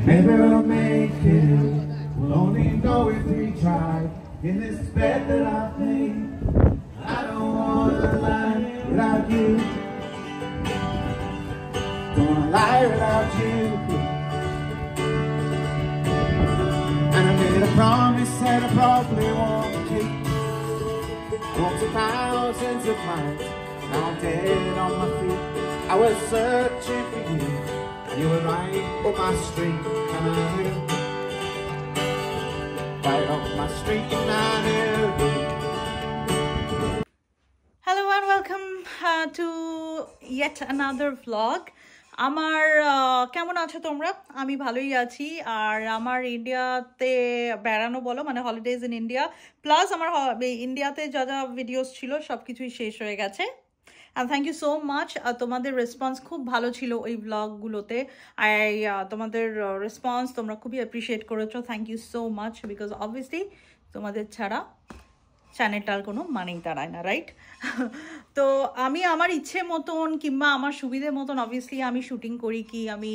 Maybe we'll make it. We'll only know if we try. In this bed that I've made, I don't wanna lie without you. Don't wanna lie without you. And I made a promise that I probably won't keep. Walked a thousands of miles, now I'm dead on my feet. I was searching for you, you were right up my street, and I knew. Right up my street, and I knew. Hello and welcome to yet another vlog. আমার কেমন আছো তোমরা? আমি ভালোই আছি। আর আমার ইন্ডিয়াতে বেড়ানো বলো, মানে হলিডেজ ইন ইন্ডিয়া, প্লাস আমার ইন্ডিয়াতে যা যা ভিডিওস ছিল সব কিছুই শেষ হয়ে গেছে। And thank you so much. তোমাদের রেসপন্স খুব ভালো ছিল ওই ব্লগগুলোতে। তোমাদের রেসপন্স তোমরা খুবই অ্যাপ্রিসিয়েট করেছো। Thank you so much, because obviously তোমাদের ছাড়া চ্যানেলটার কোনো মানেই দাঁড়ায় না, রাইট? তো আমি আমার ইচ্ছে মতন কিংবা আমার সুবিধে মতন অবভিয়াসলি আমি শুটিং করি, কি আমি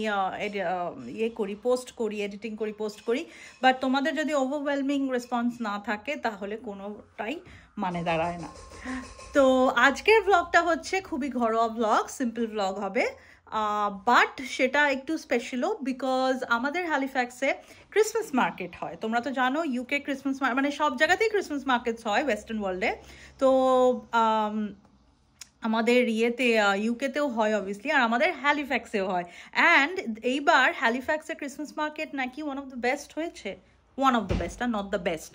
ইয়ে করি, পোস্ট করি, এডিটিং করি, পোস্ট করি। বাট তোমাদের যদি ওভারওয়েলমিং রেসপন্স না থাকে তাহলে কোনোটাই মানে দাঁড়ায় না। তো আজকের ব্লগটা হচ্ছে খুবই ঘরোয়া ব্লগ, সিম্পল ব্লগ হবে। বাট সেটা একটু স্পেশালও, বিকজ আমাদের হ্যালিফ্যাক্সে ক্রিসমাস মার্কেট হয়। তোমরা তো জানো ইউকে ক্রিসমাস মানে সব জায়গাতেই ক্রিসমাস মার্কেটস হয় ওয়েস্টার্ন ওয়ার্ল্ডে। তো আমাদের ইউকেতেও হয় অবভিয়াসলি, আর আমাদের হ্যালিফ্যাক্সেও হয়। অ্যান্ড এইবার হ্যালিফ্যাক্সের ক্রিসমাস মার্কেট নাকি ওয়ান অফ দ্য বেস্ট হয়েছে। One of the best are not the best,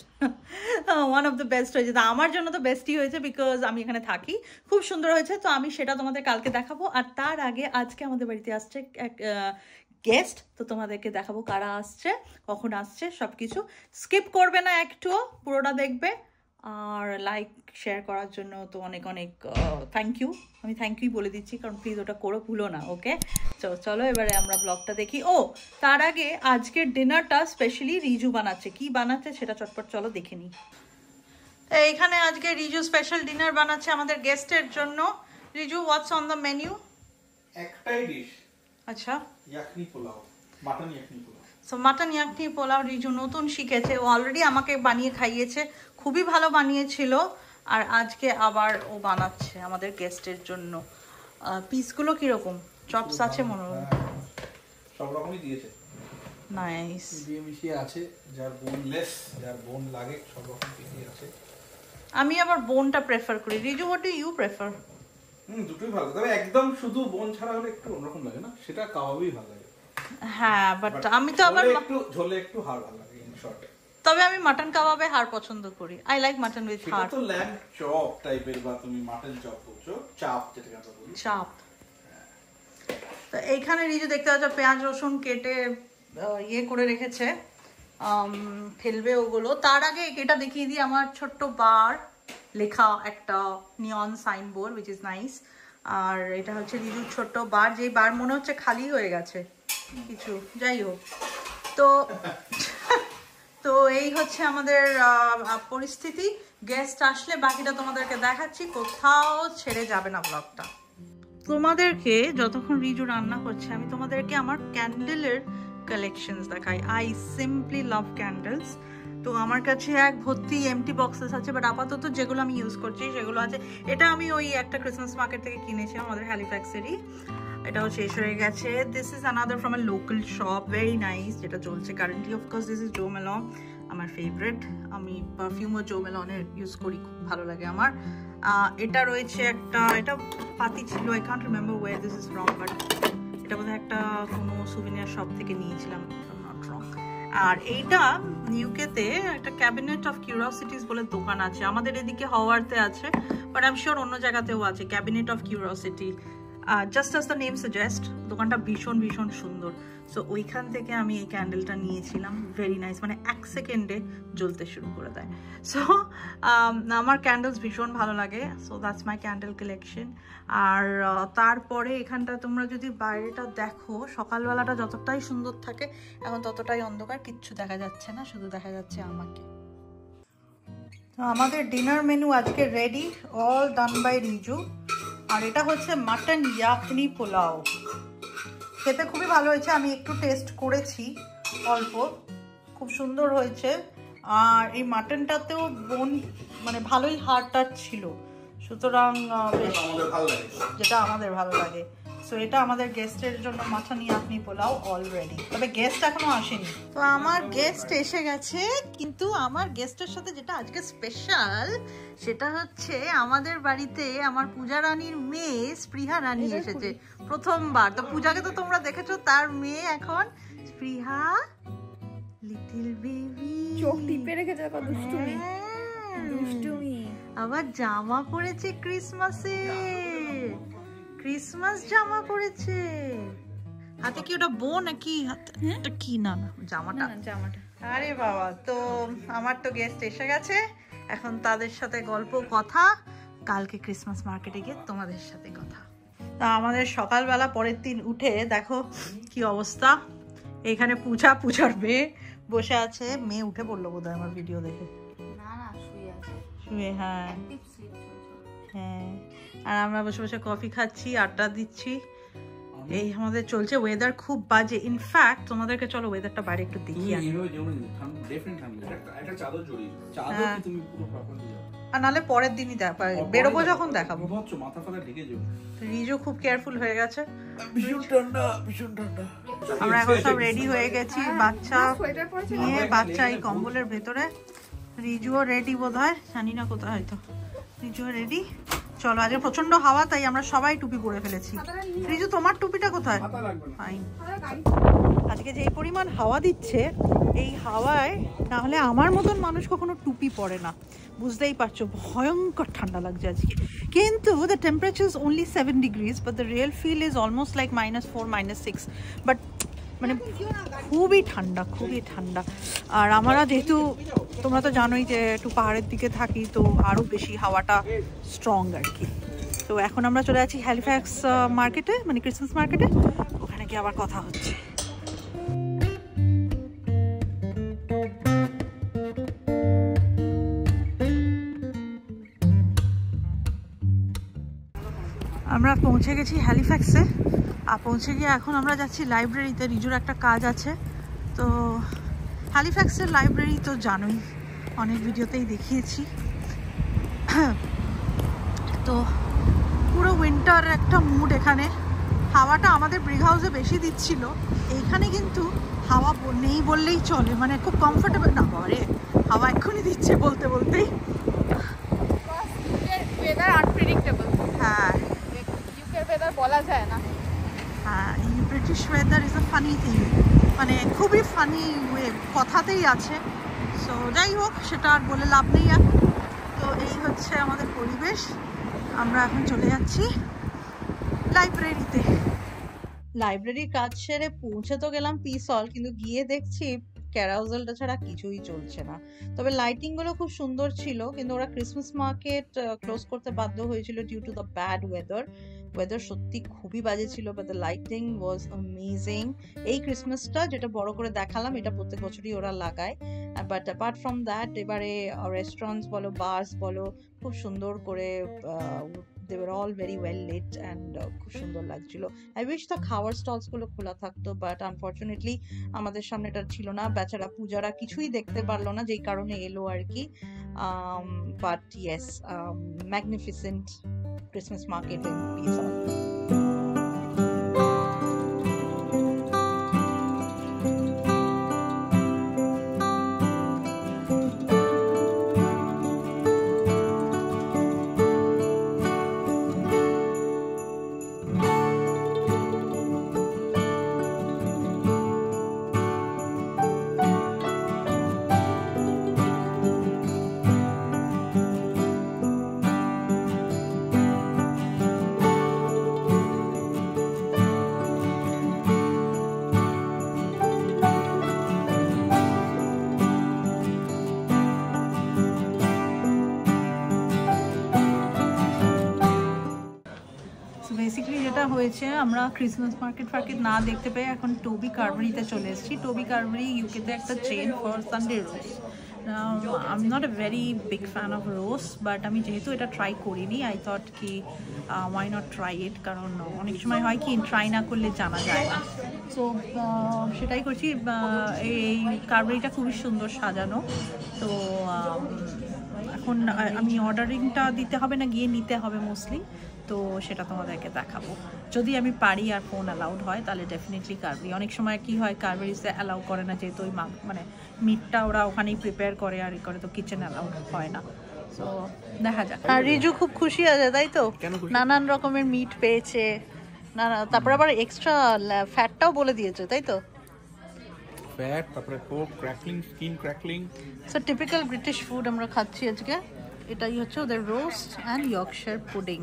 one of the best হয়েছে। তা আমার জন্য তো বেস্টই হয়েছে, বিকজ আমি এখানে থাকি। খুব সুন্দর হয়েছে। তো আমি সেটা তোমাদের কালকে দেখাবো। আর তার আগে আজকে আমাদের বাড়িতে আসছে এক গেস্ট। তো তোমাদেরকে দেখাবো কারা আসছে, কখন আসছে, সব কিছু স্কিপ করবে না, একটুও পুরোটা দেখবে। আর লাইক শেয়ার করার জন্য তো অনেক অনেক থ্যাংক ইউ। আমি থ্যাংক ইউই বলে দিচ্ছি, কারণ প্লিজ ওটা করে ভুলো না, ওকে? চলো এবারে আমরা ব্লগটা দেখি। ও তার আগে আজকের ডিনারটা স্পেশালি রিজু বানাচ্ছে। কি বানাচ্ছে সেটা চটপট চলো দেখে নিই। এইখানে আজকে রিজু স্পেশাল ডিনার বানাচ্ছে আমাদের গেস্টের জন্য। রিজু, হোয়াটস অন দ্য মেনু? একটাই ডিশ। আচ্ছা, yakhni pulao, mutton yakhni pulao. So mutton yakhni pulao Riju নতুন শিখেছে। ও অলরেডি আমাকে বানিয়ে খাইয়েছে, খুবই ভালো বানিয়েছিল। আর আজকে আবার ও বানাচ্ছে আমাদের গেস্টের জন্য। পিসগুলো কিরকম? চপস আছে মনে হয়, সব রকমই দিয়েছে। নাইস, দিয়ে মিশিয়ে আছে, যার বোনলেস, যার বোন লাগে, সব রকম পিসই আছে। আমি আবার বোনটা প্রেফার করি। Riju, what do you prefer? দুটোই ভালো, তবে একদম শুধু বোন ছাড়া হলে একটু অন্যরকম লাগে না, সেটা কাবাবই ভালো লাগে। হ্যাঁ, বাট আমি তো আবার একটু ঝোলে একটু হাড় ভালো লাগে ইন শর্ট। তবে আমি মাটন কাবাবে হাড় পছন্দ করি। আই লাইক মাটন উইথ হাড়। সেটা তো ল্যাম্ব চপ টাইপের, বা তুমি মাটন চপ বলছো, চাপ যেটাকে আমরা বলি, চাপ। তো এইখানে রিজু দেখতে পাচ্ছ পেঁয়াজ রসুন কেটে ইয়ে করে রেখেছে, ফেলবে ওগুলো। তার আগে এটা দেখিয়ে দিই, আমার ছোট্ট বার লেখা একটা নিয়ন সাইনবোর্ড, উইচ ইজ নাইস। আর এটা হচ্ছে রিজুর ছোট্ট বার, যেই বার মনে হচ্ছে খালি হয়ে গেছে কিছু, যাই হোক। তো এই হচ্ছে আমাদের পরিস্থিতি। গেস্ট আসলে বাকিটা তোমাদেরকে দেখাচ্ছি, কোথাও ছেড়ে যাবে না ব্লগটা। তোমাদেরকে যতক্ষণ রিজু রান্না করছে আমি তোমাদেরকে আমার ক্যান্ডেলের কালেকশনস দেখাই। I simply love candles. তো আমার কাছে এক ভর্তি এমটি বক্সেস আছে, বাট আপাতত যেগুলো আমি ইউজ করছি সেগুলো আছে। এটা আমি ওই একটা ক্রিসমাস মার্কেট থেকে কিনেছি আমাদের হ্যালিফ্যাক্সেরই, এটাও শেষ হয়ে গেছে। This is another from a local shop, very nice, যেটা চলছে currently. Of course this is Jo Malone, আমার ফেভারিট। আমি পারফিউমও জো মেলনের ইউজ করি, খুব ভালো লাগে আমার। এটা রয়েছে একটা, এটা পাতি ছিল, I can't remember where this is from, but এটা বোধহয় একটা কোনো সুভিনিয়ার শপ থেকে নিয়েছিলাম, নট রং। আর এইটা ইউকেতে একটা ক্যাবিনেট অফ কিউরিওসিটিস বলে দোকান আছে, আমাদের এদিকে হাওয়ার্থে আছে, বাট আই এম শিওর অন্য জায়গাতেও আছে, cabinet of curiosity. Just as the name suggest, দোকানটা ভীষণ ভীষণ সুন্দর। সো ওইখান থেকে আমি এই ক্যান্ডেলটা নিয়েছিলাম, ভেরি নাইস, মানে 1 সেকেন্ডে জ্বলতে শুরু করে দেয়। সো আমার ক্যান্ডেলস ভীষণ ভালো লাগে। So that's my candle collection. আর তারপরে এখানটা তোমরা যদি বাইরেটা দেখো, সকালবেলাটা যতটাই সুন্দর থাকে, এখন ততটাই অন্ধকার, কিচ্ছু দেখা যাচ্ছে না, শুধু দেখা যাচ্ছে আমাকে। তো আমাদের ডিনার মেনু আজকে ready, all done by Riju. আর এটা হচ্ছে মাটন ইয়াকনি পোলাও, খেতে খুবই ভালো হয়েছে। আমি একটু টেস্ট করেছি, অল্প, খুব সুন্দর হয়েছে। আর এই মাটনটাতেও বোন মানে ভালোই হাড়টা ছিল, সুতরাং বেশ, যেটা আমাদের ভালো লাগে। সো এটা আমাদের গেস্টের জন্য মাছানি আপনি পোলাও অলরেডি, তবে গেস্ট এখনো আসেনি। তো আমার গেস্ট এসে গেছে, কিন্তু আমার গেস্টের সাথে যেটা আজকে স্পেশাল সেটা হচ্ছে আমাদের বাড়িতে আমার পূজা রানীর মেয়ে স্পৃহা রানী এসেছে প্রথমবার। তো পূজাকে তো তোমরা দেখেছো, তার মেয়ে এখন স্পৃহা লিটল বেবি, চোখ টিপে রেখেছে, কত দুষ্টুমি দুষ্টুমি। আবার জামা পরেছে ক্রিসমাসে, ক্রিসমাস জামা পরেছে। হাতে কি ওটা বো নাকি এটা কি? না না জামাটা, জামাটা। আরে বাবা, তো আমার তো গেস্ট এসে গেছে, এখন তাদের সাথে গল্প কথা, কালকে ক্রিসমাস মার্কেটে গিয়ে তোমাদের সাথে কথা। তা আমাদের সকালবেলা পরের দিন উঠে দেখো কি অবস্থা। এখানে পূজার মেয়ে বসে আছে, মেয়ে উঠে পড়লো বোধহয় আমার ভিডিও দেখে। না না, শুয়ে আছে, শুয়ে, হ্যাঁ হ্যাঁ। আর আমরা বসে বসে কফি খাচ্ছি, আড্ডা দিচ্ছি, এই আমাদের চলছে। ওয়েদার খুব বাজে, ইনফ্যাক্ট তোমাদেরকে চলো ওয়েদারটা বাইরে একটু দেখিয়ে আনি। আর নাহলে পরের দিনই বেরোবো যখন দেখাবো। রিজু খুব কেয়ারফুল হয়ে গেছে, আমরা এখন সব রেডি হয়ে গেছি, বাচ্চা নিয়ে, বাচ্চা এই কম্বলের ভেতরে, রিজুও রেডি বোধ হয়, জানি না কোথায়, হয়তো রিজুও রেডি। চলো, আজকে প্রচন্ড হাওয়া, তাই আমরা সবাই টুপি পরে ফেলেছি। রিজু তোমার টুপিটা কোথায়? আজকে যে পরিমাণ হাওয়া দিচ্ছে, এই হাওয়ায় না হলে আমার মতন মানুষ কখনো টুপি পরে না, বুঝতেই পারছো, ভয়ঙ্কর ঠান্ডা লাগছে আজকে। কিন্তু the temperature is only 7 degrees, but the real feel is almost like -4 -6, but মানে খুবই ঠান্ডা, খুবই ঠান্ডা। আর আমরা যেহেতু, তোমরা তো জানোই যে একটু পাহাড়ের দিকে থাকি, তো আরও বেশি হাওয়াটা স্ট্রং আর কি। তো এখন আমরা চলে যাচ্ছি হ্যালিফ্যাক্স মার্কেটে, মানে ক্রিসমাস মার্কেটে, ওখানে গিয়ে আবার কথা হচ্ছে। আমরা পৌঁছে গেছি হ্যালিফ্যাক্সে, আর পৌঁছে গিয়ে এখন আমরা যাচ্ছি লাইব্রেরিতে, রিজুর একটা কাজ আছে। তো হ্যালিফ্যাক্সের লাইব্রেরি তো জানোই, অনেক ভিডিওতেই দেখিয়েছি। তো পুরো উইন্টার একটা মুড এখানে, হাওয়াটা আমাদের ব্রিগ হাউসে বেশি দিচ্ছিল, এইখানে কিন্তু হাওয়া নেই বললেই চলে, মানে খুব কমফোর্টেবল না, বাবারে হাওয়া এক্ষুনি দিচ্ছে বলতে বলতেই। ওয়েদার আনপ্রেডিক্টেবল, হ্যাঁ ইউকের ওয়েদার বলা যায় না। হ্যাঁ, British weather is a funny thing, মানে খুবই ফানি ওয়ে, কথাতেই আছে। সো যাই হোক, সেটা আর বলে লাভ নেই এখন। তো এই হচ্ছে আমাদের পরিবেশ, আমরা এখন চলে যাচ্ছি লাইব্রেরিতে। লাইব্রেরির কাজ সেরে পৌঁছে তো গেলাম পিস হল, কিন্তু গিয়ে দেখছি ক্যারাউজেলটা ছাড়া কিছুই চলছে না। তবে লাইটিং গুলো খুব সুন্দর ছিল, কিন্তু ওরা ক্রিসমাস মার্কেট ক্লোজ করতে বাধ্য হয়েছিল due to the bad weather. Weather সত্যি খুবই বাজে ছিল, but the lighting was amazing. এই ক্রিসমাসটা যেটা বড় করে দেখালাম, এটা প্রত্যেক বছরই ওরা লাগায়, বাট অ্যাপার্ট ফ্রম দ্যাট এবারে রেস্টুরেন্টস বলো, বার্স বলো, খুব সুন্দর করে they were all very well lit and খুব সুন্দর লাগছিল। I wish the খাওয়ার স্টলস গুলো খোলা থাকতো, বাট আনফরচুনেটলি আমাদের সামনে এটা ছিল না। বেচারা পূজারা কিছুই দেখতে পারলো না, যেই কারণে এলো আর কি। But yes, magnificent Christmas market in peace হল। বেসিক্যালি যেটা হয়েছে, আমরা ক্রিসমাস মার্কেট না দেখতে পেয়ে এখন টোবি কারবারিতে চলে এসেছি। টোবি কারবারি ইউকেতে একটা chain for Sunday rose. I'm not a very big fan of rose, but আমি যেহেতু এটা ট্রাই করিনি, I thought কি why not try it, কারণ অনেক সময় হয় কি ট্রাই না করলে জানা যায় না। সো সেটাই করছি। এই কারবারিটা খুবই সুন্দর সাজানো। তো এখন আমি অর্ডারিংটা দিতে হবে না, গিয়ে নিতে হবে মোস্টলি। তো সেটা তোমাদেরকে দেখাবো যদি আমি পারি আর ফোন অ্যালাউড হয়, তাহলে ডেফিনেটলি কারবারি। অনেক সময় কি হয় কারবারিতে অ্যালাউ করে না, যেহেতু ওই মানে মিটটা ওরা ওখানেই প্রিপেয়ার করে আর করে, তো কিচেন অ্যালাউড হয় না। তো দেখা যাক। আর রিজু খুব খুশি আছে তাই তো, নানান রকমের মিট পেয়েছে, তারপর আবার এক্সট্রা ফ্যাটটাও বলে দিয়েছে তাই তো, ফ্যাট, তারপরে pork crackling, skin crackling. So typical British food আমরা খাচ্ছি আজকে। এটাই হচ্ছে ওদের রোস্ট অ্যান্ড ইয়র্কশায়ার পুডিং।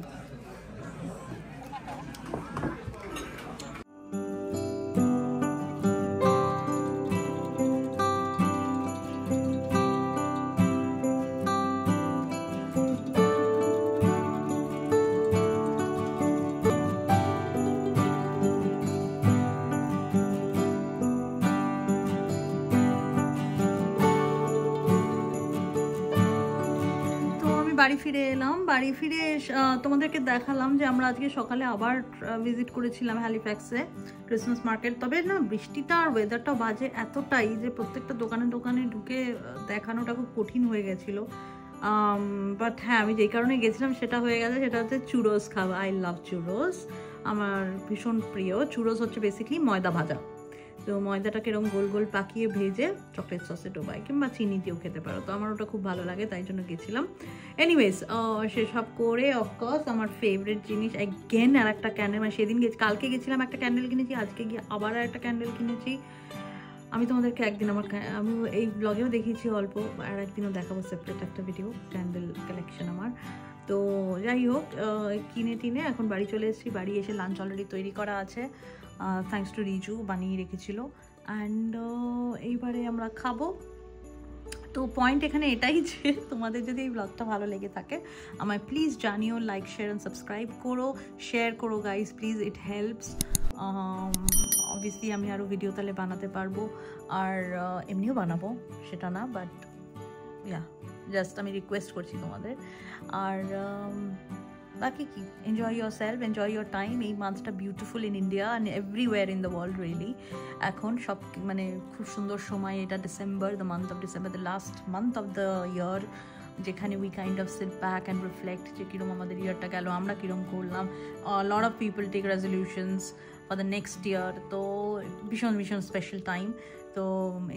বাড়ি ফিরে এলাম। বাড়ি ফিরে তোমাদেরকে দেখালাম যে আমরা আজকে সকালে আবার ভিজিট করেছিলাম হ্যালিফ্যাক্সে ক্রিসমাস মার্কেট। তবে না বৃষ্টিটা আর ওয়েদারটা বাজে এতটাই যে প্রত্যেকটা দোকানে দোকানে ঢুকে দেখানোটা খুব কঠিন হয়ে গেছিলো। বাট হ্যাঁ, আমি যেই কারণে গেছিলাম সেটা হয়ে গেছে, সেটা হচ্ছে চুরোস খাওয়া। আই লাভ চুরোস, আমার ভীষণ প্রিয়। চুরোস হচ্ছে বেসিক্যালি ময়দা ভাজা। তো ময়দাটাকে এরকম গোল গোল পাকিয়ে ভেজে চকলেট সসে ডোবায়, কিংবা চিনি দিয়েও খেতে পারো। তো আমার ওটা খুব ভালো লাগে, তাই জন্য গেছিলাম। এনিওয়েজ সেসব করে অফকোর্স আমার ফেভারিট জিনিস অ্যাগেন আর একটা ক্যান্ডেল, মানে সেদিন কালকে গেছিলাম একটা ক্যান্ডেল কিনেছি, আজকে গিয়ে আবার একটা ক্যান্ডেল কিনেছি। আমি তোমাদেরকে একদিন আমি এই ব্লগেও দেখিয়েছি অল্প, আর একদিনও দেখাবো সেপারেট একটা ভিডিও ক্যান্ডেল কালেকশন আমার। তো যাই হোক, কিনে টিনে এখন বাড়ি চলে এসেছি। বাড়ি এসে লাঞ্চ অলরেডি তৈরি করা আছে, থ্যাঙ্কস টু রিজু বানিয়ে রেখেছিল। অ্যান্ড এইবারে আমরা খাবো। তো পয়েন্ট এখানে এটাই যে তোমাদের যদি এই ব্লগটা ভালো লেগে থাকে আমায় প্লিজ জানিও, লাইক শেয়ার অ্যান্ড সাবস্ক্রাইব করো, শেয়ার করো guys please, it helps. Obviously আমি আরও ভিডিও তাহলে বানাতে পারবো, আর এমনিও বানাবো সেটা না, বাট ইয়া জাস্ট আমি রিকোয়েস্ট করছি তোমাদের। আর বাকি কি, enjoy yourself, enjoy your time. এই মান্থটা beautiful in India and everywhere in the world really. এখন সব মানে খুব সুন্দর সময় এটা, December, the month of December, the last month of the year, যেখানে we kind of sit back and reflect যে কীরকম আমাদের ইয়ারটা গেল, আমরা কীরকম করলাম। Lot of people take resolutions for the next year. তো ভীষণ ভীষণ স্পেশাল টাইম। তো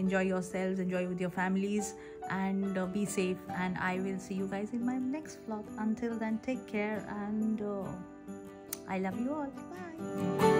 enjoy yourselves, enjoy with your families, and be safe, and I will see you guys in my next vlog. Until then, take care, and I love you all. Bye.